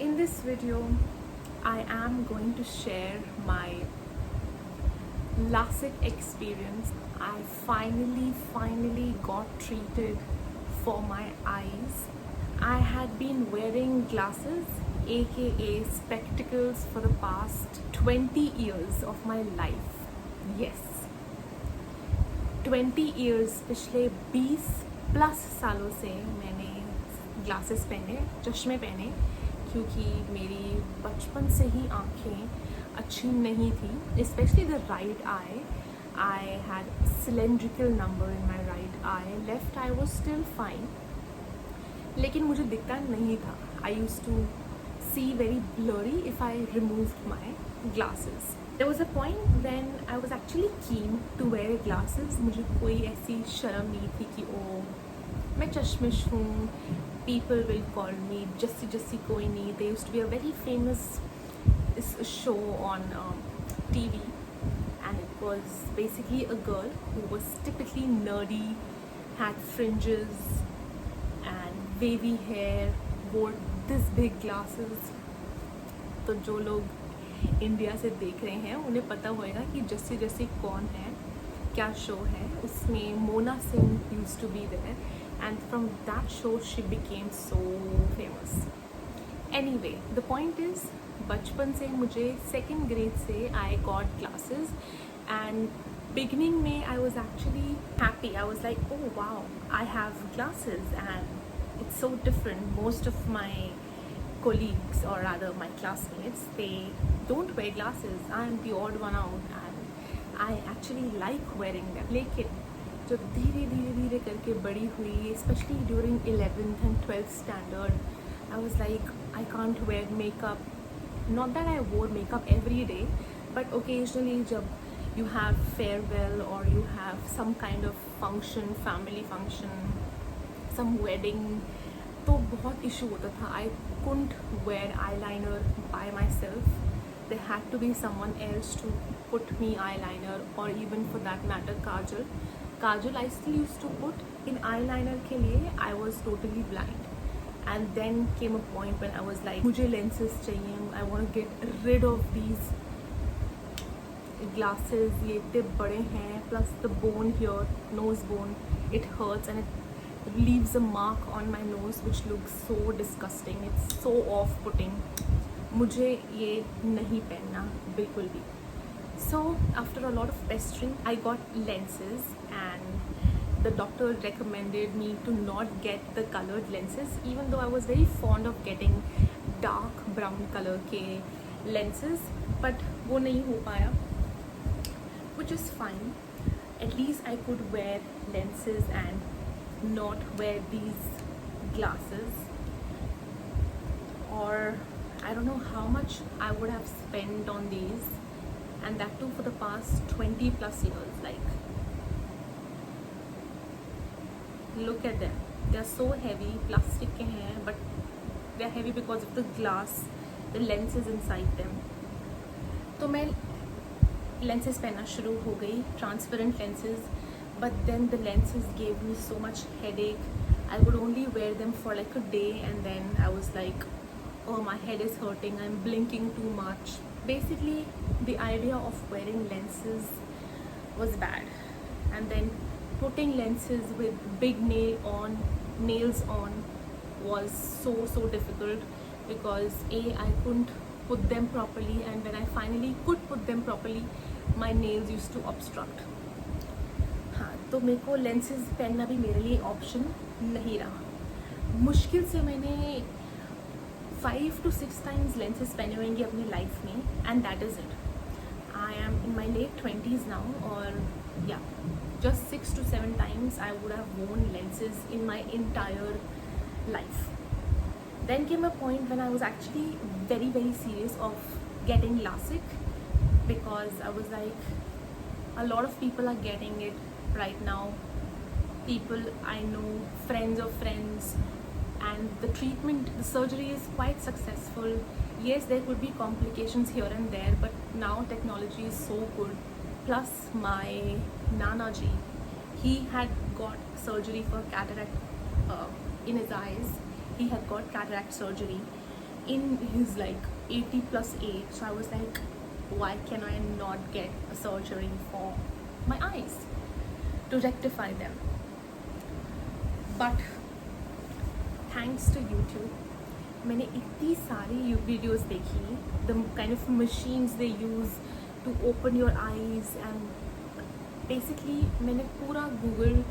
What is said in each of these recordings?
In this video, I am going to share my LASIK experience. I finally got treated for my eyes. I had been wearing glasses, aka spectacles, for the past 20 years of my life. Yes, 20 years, पिछले 20 plus सालों से मैंने glasses पहने, चश्मे पहने, क्योंकि मेरी बचपन से ही आँखें अच्छी नहीं थी, specially the right I. I had cylindrical number in my right eye. Left eye was still fine, लेकिन मुझे दिखता नहीं था. I used to see very blurry if I removed my glasses. There was a point when I was actually keen to wear glasses. मुझे कोई ऐसी शर्म नहीं थी कि ओ मैं चश्मिश हूँ. People will call me Jassi Koini. There used to be a very famous show on TV, and it was basically a girl who was typically nerdy, had fringes and wavy hair, wore this big glasses. तो जो लोग India से देख रहे हैं उन्हें पता होएगा कि जस्सी कौन है, क्या शो है. उसमें Mona Singh used to be there, and from that show she became so famous. Anyway, the point is, बचपन से मुझे सेकेंड ग्रेड से I got glasses, and beginning में I was actually happy. I was like, oh wow, I have glasses and it's so different. Most of my colleagues, or rather my classmates, they don't wear glasses. I am the odd one out and I actually like wearing them. लेकिन जब धीरे करके बड़ी हुई, especially during 11th and 12th standard, I was like, I can't wear makeup. Not that I wore makeup every day, but occasionally जब you have farewell or you have some kind of function, family function, some wedding, तो बहुत issue होता था. I couldn't wear eyeliner by myself. There had to be someone else to put me eyeliner, or even for that matter kajal. Kajal I still used to put. In eyeliner के लिए I was totally blind. And then came a point when I was like, मुझे lenses चाहिए. I want to get rid of these glasses. ये इतने बड़े हैं. Plus the bone here, nose bone, it hurts and it leaves a mark on my nose which looks so disgusting. It's so off-putting. मुझे ये नहीं पहनना बिल्कुल भी. So after a lot of pestering, I got lenses, and the doctor recommended me to not get the colored lenses, even though I was very fond of getting dark brown color के lenses, but वो नहीं हो पाया, which is fine. At least I could wear lenses and not wear these glasses. Or I don't know how much I would have spent on these, and that too for the past 20 plus years. Like, look at them. They are so heavy. Plastic के हैं, but they are heavy because of the glass, the lenses inside them. तो मैं lenses पहनना शुरू हो गई, transparent lenses, but then the lenses gave me so much headache. I would only wear them for like a day, and then I was like, oh, my head is hurting, I'm blinking too much. Basically, the idea of wearing lenses was bad, and then putting lenses with big nails on was so difficult, because I couldn't put them properly, and when I finally could put them properly, my nails used to obstruct. हाँ, तो मेरे को lenses पहनना भी मेरे लिए option नहीं रहा. मुश्किल से मैंने 5 to 6 times lenses पहने होंगे अपनी लाइफ में, and that is it. I am in my late 20s now, or yeah, just 6 to 7 times I would have worn lenses in my entire life. Then came a point when I was actually very serious of getting LASIK, because I was like, a lot of people are getting it right now. People I know, friends of friends, and the treatment, the surgery is quite successful. Yes, there could be complications here and there, but now technology is so good. Plus my Nana ji, he had got surgery for cataract in his eyes. He had got cataract surgery in his like 80 plus age. So I was like, why can I not get a surgery for my eyes to rectify them? But thanks to YouTube, मैंने इतनी सारी videos देखी, the kind of machines they use to open your eyes, and basically मैंने पूरा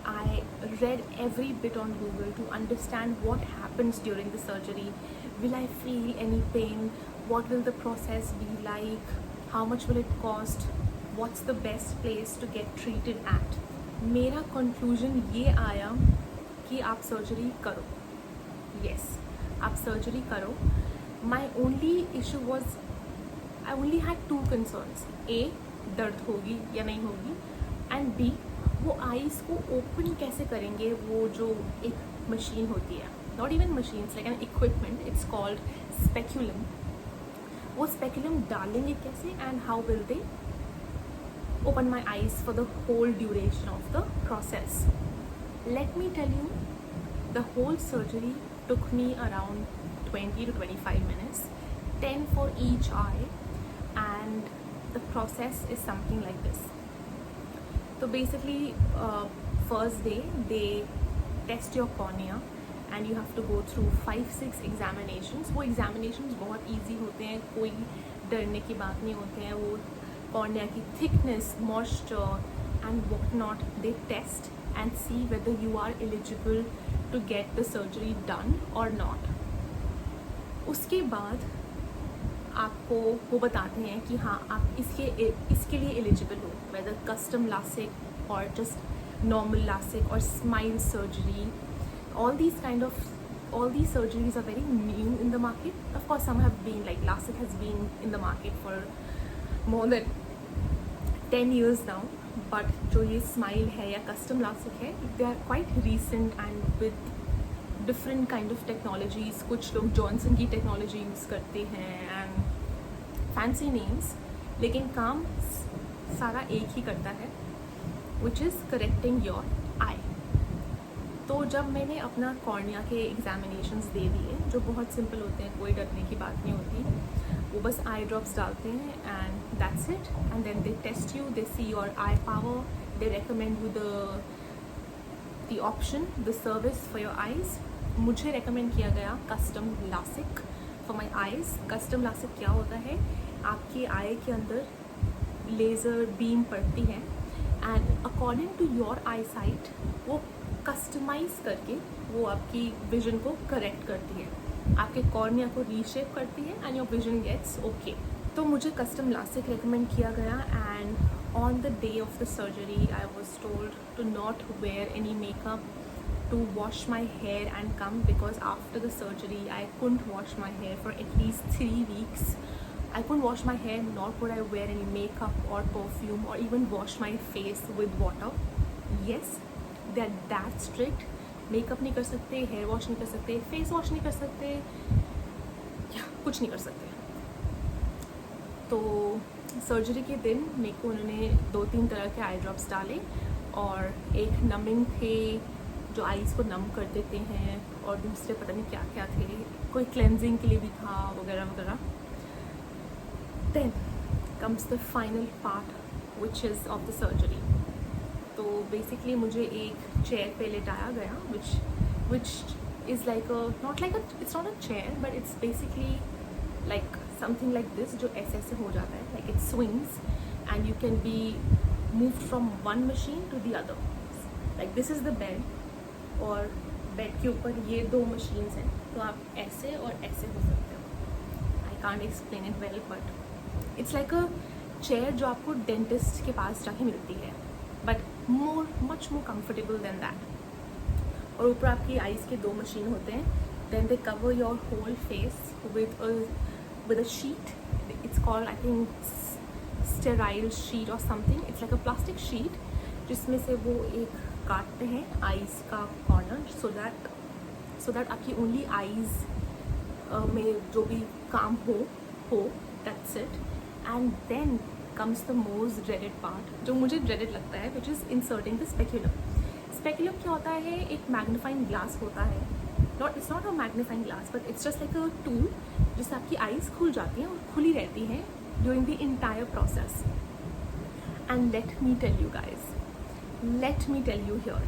I read every bit on Google to understand what happens during the surgery. Will I feel any pain? What will the process be like? How much will it cost? What's the best place to get treated at? मेरा conclusion ये आया कि आप surgery करो. Yes, आप surgery करो. My only issue was I only had two concerns. A, दर्द होगी या नहीं होगी, and B, वो आइज़ को ओपन कैसे करेंगे. वो जो एक मशीन होती है, not even machine, it's like an equipment, it's called speculum. वो स्पेक्यूलम डालेंगे कैसे, and how will they open my eyes for the whole duration of the process. Let me tell you, the whole surgery took me around 20 to 25 minutes, 10 for each eye, and the process is something like this. So basically, first day they test your cornea and you have to go through 5-6 examinations. वो examinations बहुत easy होते हैं, कोई डरने की बात नहीं होते हैं. वो cornea की thickness, moisture and what not, they test and see whether you are eligible to get the surgery done or not. उसके बाद आपको वो बताते हैं कि हाँ आप इसके लिए एलिजिबल हो, वेदर कस्टम लासिक और जस्ट नॉर्मल लासिक और smile surgery. all these surgeries are very new in the market. Of course, some have been, like LASIK has been in the market for more than 10 years now, but जो ये smile है या custom LASIK है, they are quite recent and with different kind of technologies. कुछ लोग Johnson की technology use करते हैं and fancy names, लेकिन काम सारा एक ही करता है, which is correcting your eye. तो जब मैंने अपना कॉर्निया के एग्जामिनेशंस दे दिए, जो बहुत सिंपल होते हैं, कोई डरने की बात नहीं होती, वो बस आई ड्रॉप्स डालते हैं and that's it. And then they test you, they see your eye power, they recommend you the option, the service for your eyes. मुझे रेकमेंड किया गया custom LASIK for my eyes. Custom LASIK क्या होता है, आपके आई के अंदर laser beam पड़ती है and according to your eyesight वो कस्टमाइज़ करके वो आपकी विजन को करेक्ट करती है, आपके कॉर्निया को रीशेप करती है and your vision gets okay. तो मुझे कस्टम लासिक रेकमेंड किया गया and on the day of the surgery I was told to not wear any makeup, to wash my hair and come, because after the surgery I couldn't wash my hair for at least 3 weeks. I couldn't wash my hair, nor could I wear any makeup or perfume or even wash my face with water. Yes, they are that strict. Makeup नहीं कर सकते, hair wash नहीं कर सकते, face wash नहीं कर सकते, या कुछ नहीं कर सकते. तो सर्जरी के दिन मेरे को उन्होंने 2-3 तरह के आई ड्रॉप्स डाले और एक नमिंग थे जो आइज़ को नम कर देते हैं, और दूसरे पता नहीं क्या क्या थे, कोई क्लेंजिंग के लिए भी था वगैरह वगैरह. Then comes the final part which is of the surgery. तो बेसिकली मुझे एक चेयर पे लेटाया गया which is like not like it's not a chair but it's basically like something like this, जो ऐसे ऐसे हो जाता है, like it swings and you can be moved from one machine to the other. Like this is the bed, और bed के ऊपर ये 2 मशीन्स हैं, तो आप ऐसे और ऐसे हो सकते हो. I can't explain it well, but it's like a chair जो आपको डेंटिस्ट के पास जाके मिलती है, but much more comfortable than that. और ऊपर आपकी आइज़ के 2 मशीन होते हैं. Then they cover your whole face with a sheet. It's called I think sterile sheet और something. It's like a plastic sheet जिसमें से वो एक काटते हैं आइज़ का कॉर्नर, सो दैट आपकी ओनली आइज़ में जो भी काम हो that's it. And then comes the most dreaded part, जो मुझे ड्रेडेड लगता है, which is inserting the speculum. Speculum क्या होता है, एक मैग्नीफाइंग ग्लास होता है it's not a magnifying glass, but it's just like a tool जिससे आपकी eyes खुल जाती हैं और खुली रहती हैं during the entire process. And let me tell you guys, let me tell you here,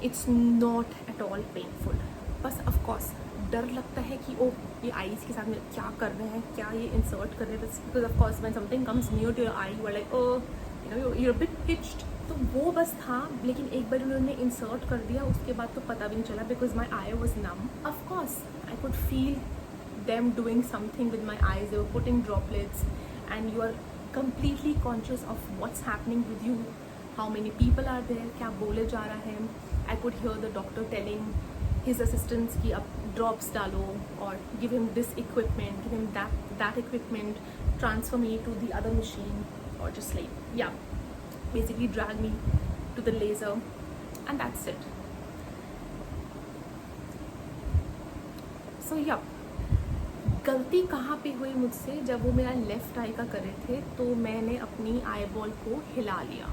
it's not at all painful. बस of course डर लगता है कि ओ ये आईज के साथ में क्या कर रहे हैं, क्या ये इंसर्ट कर रहे हैं, because of course when something comes near to your eye you are like oh you know you are bit hitched. तो वो बस था, लेकिन एक बार उन्होंने इंसर्ट कर दिया उसके बाद तो पता भी नहीं चला because my eye was numb. Of course I could feel them doing something with my eyes, they were putting droplets and you are completely conscious of what's happening with you, how many people are there, क्या बोले जा रहा है. I could hear the doctor telling his assistants कि अब drops डालो और give him this equipment, give him that equipment, transfer me to the other machine, or just like yeah, basically drag me to the laser and that's it. So yeah, गलती कहाँ पे हुई मुझसे, जब वो मेरा लेफ़्ट आई का कर रहे थे तो मैंने अपनी आई बॉल को हिला लिया.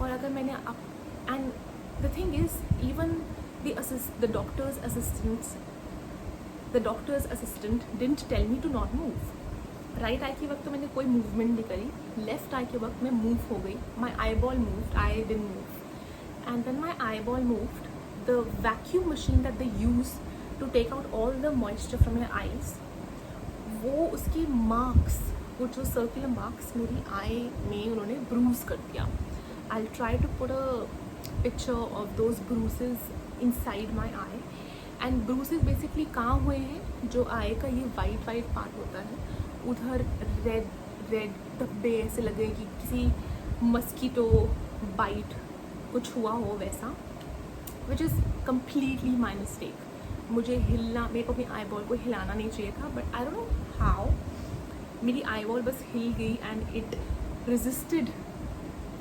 और अगर मैंने and the thing is even the doctor's assistant didn't tell me to not move. Right eye के वक्त तो मैंने कोई मूवमेंट नहीं करी, लेफ़्ट आई के वक्त मैं मूव हो गई. My eyeball moved, I didn't move. And when my eyeball moved, the vacuum machine that they use to take out all the moisture from your eyes, वो उसके marks, वो जो circular marks मेरी आई में उन्होंने bruise कर दिया. I try to put a picture of those bruises inside my eye. And bruises basically कहाँ हुए हैं, जो आई का ये वाइट पार्ट होता है उधर रेड धब्बे ऐसे लगे कि किसी मस्कीटो बाइट कुछ हुआ हो वैसा, which is completely my mistake. मुझे मेरे को अपनी आई बॉल को हिलाना नहीं चाहिए था, but I don't know how मेरी आई बॉल बस हिल गई and it resisted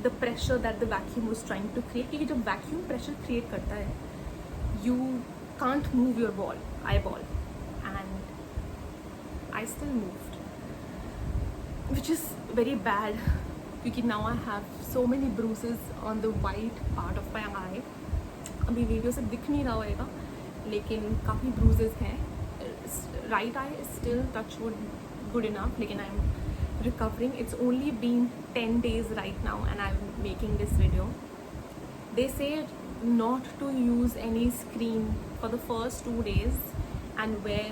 the pressure that the vacuum was trying to create. क्योंकि जब वैक्यूम प्रेशर क्रिएट करता है you can't move your eyeball and I still moved, which is very bad क्योंकि now I have so many bruises on the white part of my eye. अभी video से दिख नहीं रहा होएगा लेकिन काफ़ी ब्रूजेस हैं. Right eye is still touch wood good enough, लेकिन I am recovering. It's only been 10 days right now and I am making this video. They say not to use any screen for the first 2 days and wear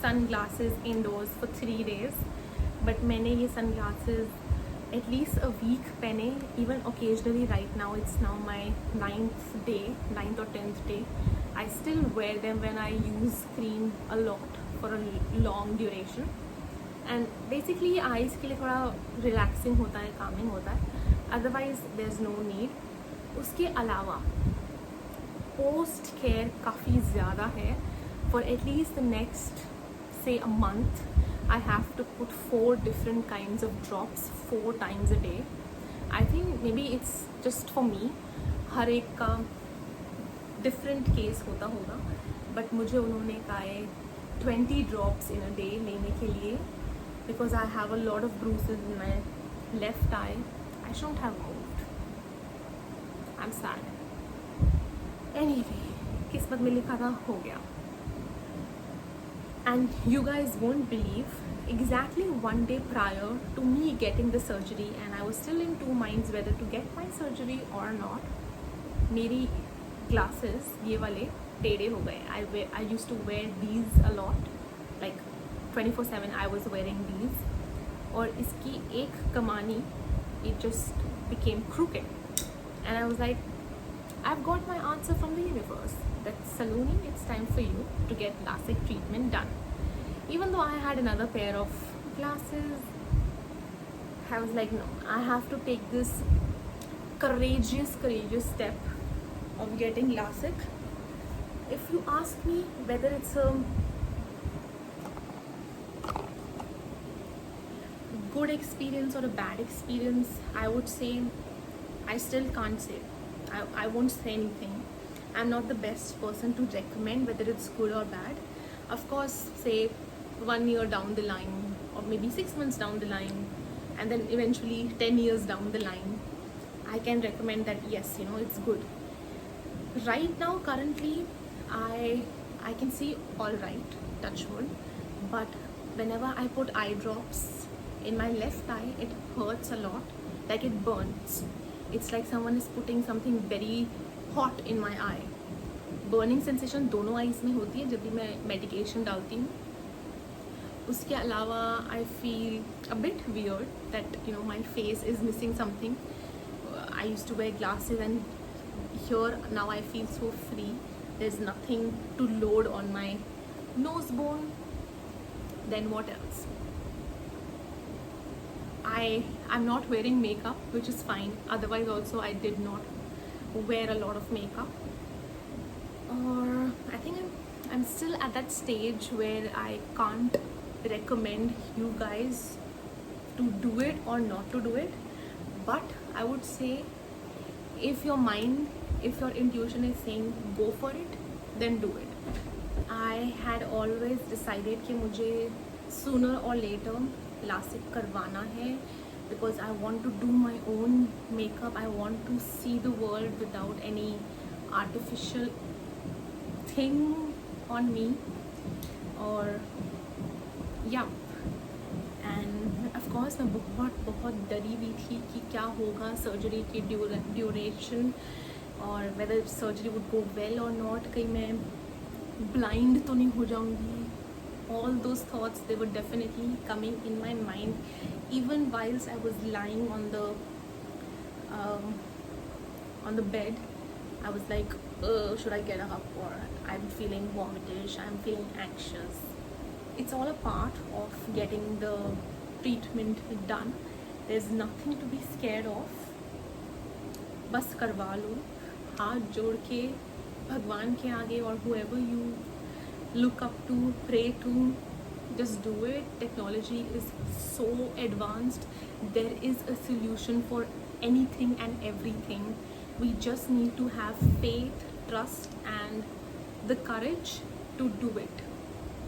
sunglasses indoors for 3 days, but मैंने ये sunglasses at least a week पहने. even occasionally right now, it's now my 9th or 10th day, I still wear them when I use screen a lot for a long duration. and basically ये eyes के लिए थोड़ा relaxing होता है, calming होता है, otherwise there's no need. उसके अलावा पोस्ट केयर काफ़ी ज़्यादा है. for at least the next say a month I have to put 4 different kinds of drops 4 times a day. I think maybe it's just for me, हर एक का different case होता होगा, but मुझे उन्होंने कहा है 20 drops in a day लेने के लिए, because I have a lot of bruises in my left eye. I shouldn't have moved. I'm sad. Anyway, किस्मत में लिखा था, हो गया. And you guys won't believe, exactly 1 day prior to me getting the surgery, and I was still in 2 minds whether to get my surgery or not, मेरी glasses ये वाले टेढ़े हो गए. I used to wear these a lot, like 24/7 I was wearing these, और इसकी एक कमानी it just became crooked, and I was like, I've got my answer from the universe that Saloni, it's time for you to get LASIK treatment done. Even though I had another pair of glasses, I was like, no, I have to take this courageous step of getting LASIK. If you ask me whether it's a good experience or a bad experience, I would say I still can't say. I won't say anything. I'm not the best person to recommend whether it's good or bad. Of course, say 1 year down the line, or maybe 6 months down the line, and then eventually 10 years down the line, I can recommend that yes, you know, it's good. Right now, currently, I can see all right, touch wood, but whenever I put eye drops in my left eye, it hurts a lot, like it burns. It's like someone is putting something very hot in my eye. Burning sensation दोनों eyes में होती है जब भी मैं medication डालती हूँ. उसके अलावा I feel a bit weird that you know my face is missing something. I use to wear glasses and here now I feel so free. There's nothing to load on my nose bone. Then what else? I'm not wearing makeup, which is fine. Otherwise also I did not wear a lot of makeup. Or I think I'm still at that stage where I can't recommend you guys to do it or not to do it. But I would say if your intuition is saying go for it, then do it. I had always decided कि मुझे sooner or later LASIK करवाना है because I want to do my own makeup. I want to see the world without any artificial thing on me. Or yeah. End of course मैं बहुत डरी हुई थी कि क्या होगा सर्जरी की ड्यूरेशन और whether surgery would go well और नॉट. कहीं मैं ब्लाइंड तो नहीं हो जाऊंगी. all those thoughts, they were definitely coming in my mind even whilst I was lying on the bed. I was like, should I get up, or I'm feeling vomitish, I'm feeling anxious. It's all a part of getting the treatment done. There's nothing to be scared of. बस करवा लो हाथ जोड़ के भगवान के आगे, और whoever you look up to, pray to, just do it. Technology is so advanced. There is a solution for anything and everything. We just need to have faith, trust and the courage to do it.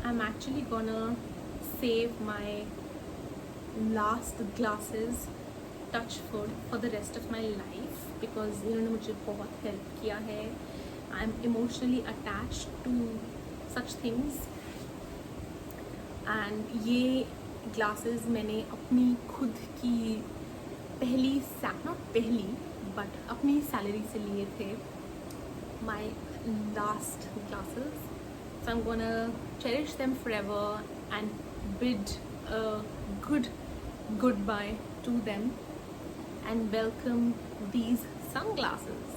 I'm actually gonna save my last glasses touch food for the rest of my life because इन्होंने मुझे बहुत help किया है. I'm emotionally attached to such things. And ये glasses मैंने अपनी खुद की अपनी सैलरी से लिए थे. My last glasses. So I'm gonna cherish them forever and bid a good goodbye to them and welcome these sunglasses.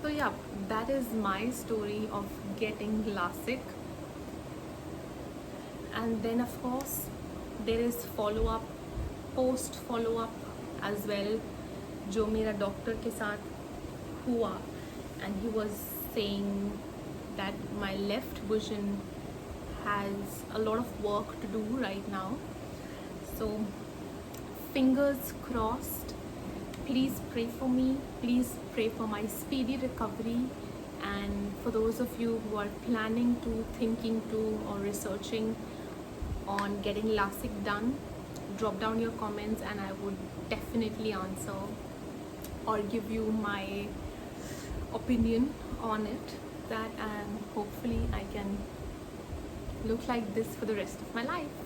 So yeah, that is my story of getting LASIK. And then of course there is follow-up, post follow-up as well, जो मेरा doctor के साथ हुआ. And he was saying that my left vision has a lot of work to do right now. So fingers crossed. Please pray for me. Please pray for my speedy recovery. And for those of you who are planning to, thinking to, or researching on getting LASIK done, drop down your comments and I would definitely answer or give you my opinion on it, that and hopefully I can look like this for the rest of my life.